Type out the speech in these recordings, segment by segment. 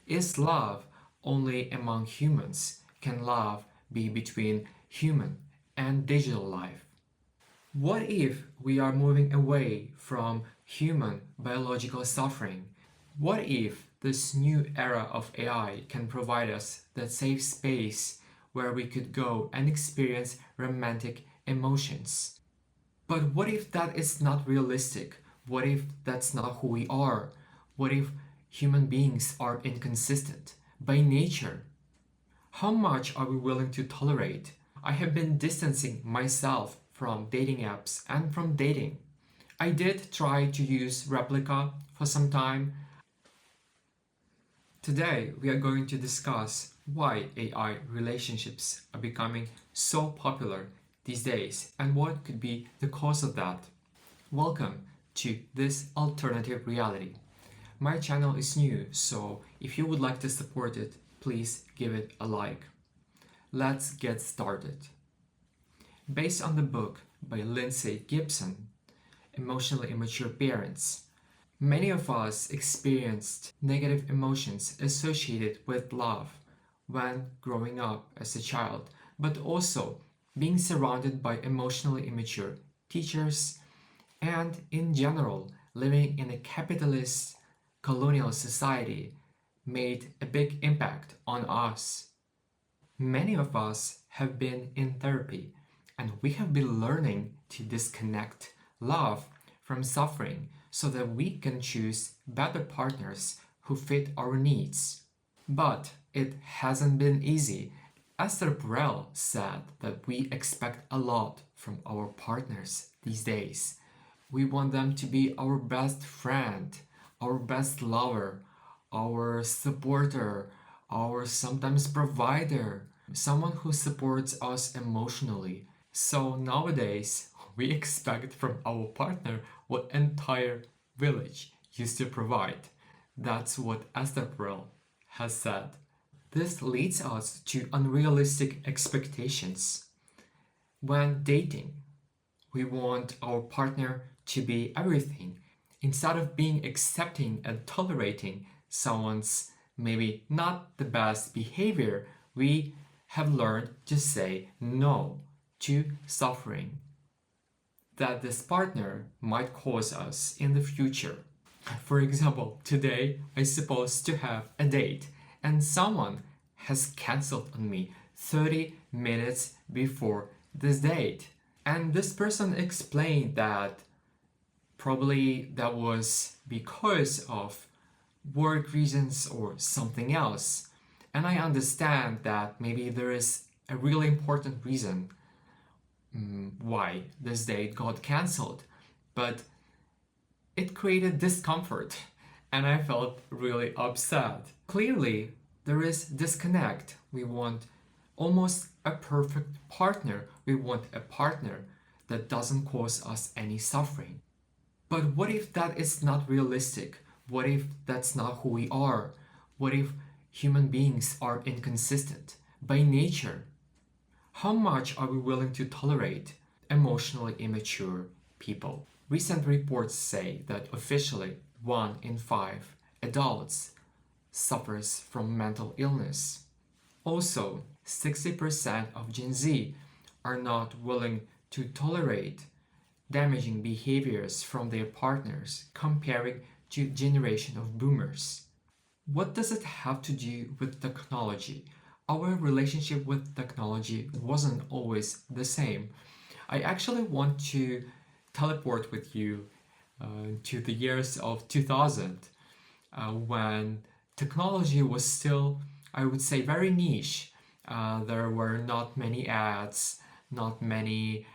Is love only among humans? Can love be between human and digital life? What if we are moving away from human biological suffering? What if this new era of AI can provide us that safe space where we could go and experience romantic emotions? But what if that is not realistic? What if that's not who we are? What if human beings are inconsistent by nature? How much are we willing to tolerate? I have been distancing myself from dating apps and from dating. I did try to use Replika for some time. Today, we are going to discuss why AI relationships are becoming so popular these days and what could be the cause of that. Welcome to this alternative reality. My channel is new, so if you would like to support it, please give it a like. Let's get started. Based on the book by Lindsay Gibson, Emotionally Immature Parents, many of us experienced negative emotions associated with love when growing up as a child, but also being surrounded by emotionally immature teachers and, in general, living in a capitalist colonial society made a big impact on us. Many of us have been in therapy and we have been learning to disconnect love from suffering so that we can choose better partners who fit our needs. But it hasn't been easy. Esther Perel said that we expect a lot from our partners these days. We want them to be our best friend, our best lover, our supporter, our sometimes provider, someone who supports us emotionally. So nowadays, we expect from our partner what entire village used to provide. That's what Esther Perel has said. This leads us to unrealistic expectations. When dating, we want our partner to be everything. Instead of being accepting and tolerating someone's maybe not the best behavior, we have learned to say no to suffering that this partner might cause us in the future. For example, today I'm supposed to have a date and someone has cancelled on me 30 minutes before this date. And this person explained that probably that was because of work reasons or something else. And I understand that maybe there is a really important reason why this date got cancelled, but it created discomfort and I felt really upset. Clearly, there is disconnect. We want almost a perfect partner. We want a partner that doesn't cause us any suffering. But what if that is not realistic? What if that's not who we are? What if human beings are inconsistent by nature? How much are we willing to tolerate emotionally immature people? Recent reports say that officially 1 in 5 adults suffers from mental illness. Also, 60% of Gen Z are not willing to tolerate damaging behaviors from their partners comparing to generation of boomers. What does it have to do with technology? Our relationship with technology wasn't always the same. I actually want to teleport with you to the years of 2000 when technology was still, I would say, very niche. There were not many ads, not many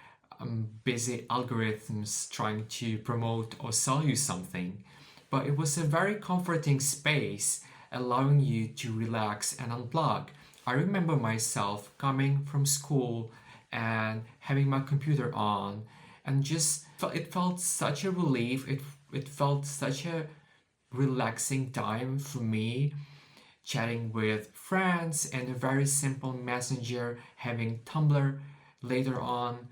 busy algorithms trying to promote or sell you something. But it was a very comforting space, allowing you to relax and unplug. I remember myself coming from school and having my computer on and just it felt such a relief. It felt such a relaxing time for me, chatting with friends and a very simple messenger, having Tumblr later on.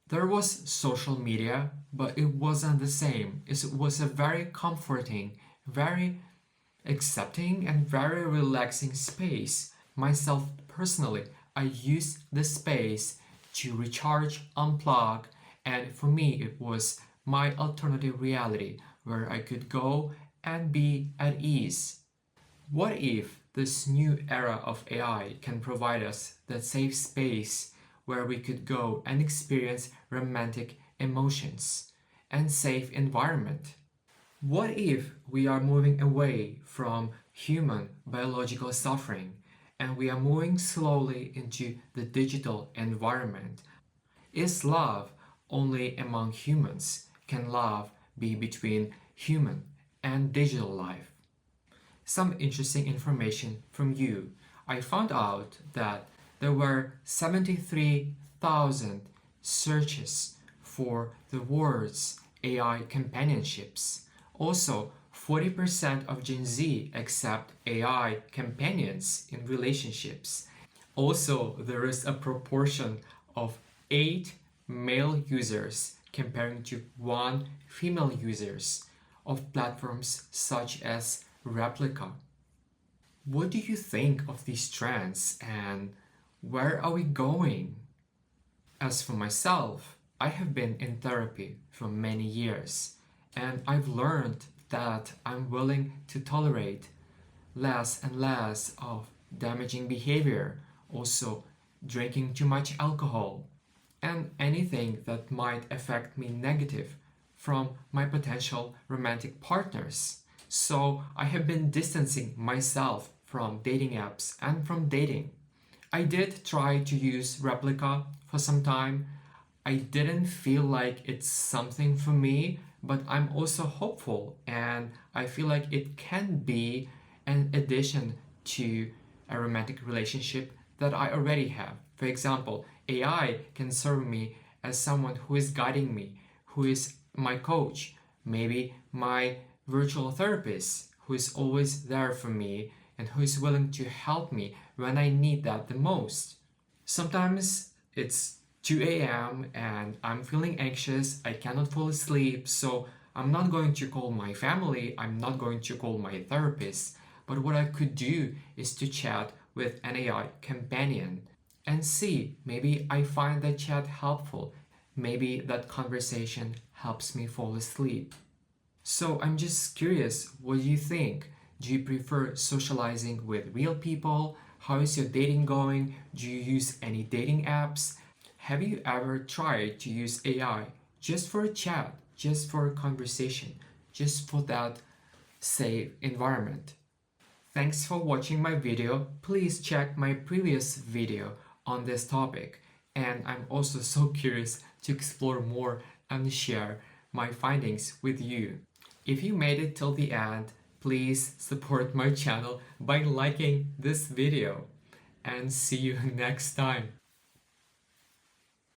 There was social media, but it wasn't the same. It was a very comforting, very accepting and very relaxing space. Myself personally, I use the space to recharge, unplug, and for me it was my alternative reality where I could go and be at ease. What if this new era of AI can provide us that safe space where we could go and experience romantic emotions and safe environment? What if we are moving away from human biological suffering and we are moving slowly into the digital environment? Is love only among humans? Can love be between human and digital life? Some interesting information from you. I found out that there were 73,000 searches for the words AI companionships. Also, 40% of Gen Z accept AI companions in relationships. Also, there is a proportion of 8 male users comparing to 1 female users of platforms such as Replika. What do you think of these trends and where are we going? As for myself, I have been in therapy for many years and I've learned that I'm willing to tolerate less and less of damaging behavior, also drinking too much alcohol, and anything that might affect me negative from my potential romantic partners. So I have been distancing myself from dating apps and from dating. I did try to use Replika for some time. I didn't feel like it's something for me, but I'm also hopeful and I feel like it can be an addition to a romantic relationship that I already have. For example, AI can serve me as someone who is guiding me, who is my coach, maybe my virtual therapist, who is always there for me and who is willing to help me when I need that the most. Sometimes it's 2 a.m. and I'm feeling anxious, I cannot fall asleep, so I'm not going to call my family, I'm not going to call my therapist, but what I could do is to chat with an AI companion and see, maybe I find that chat helpful, maybe that conversation helps me fall asleep. So I'm just curious, what do you think? Do you prefer socializing with real people? How is your dating going? Do you use any dating apps? Have you ever tried to use AI just for a chat, just for a conversation, just for that safe environment? Thanks for watching my video. Please check my previous video on this topic. And I'm also so curious to explore more and share my findings with you. If you made it till the end, please support my channel by liking this video. And see you next time.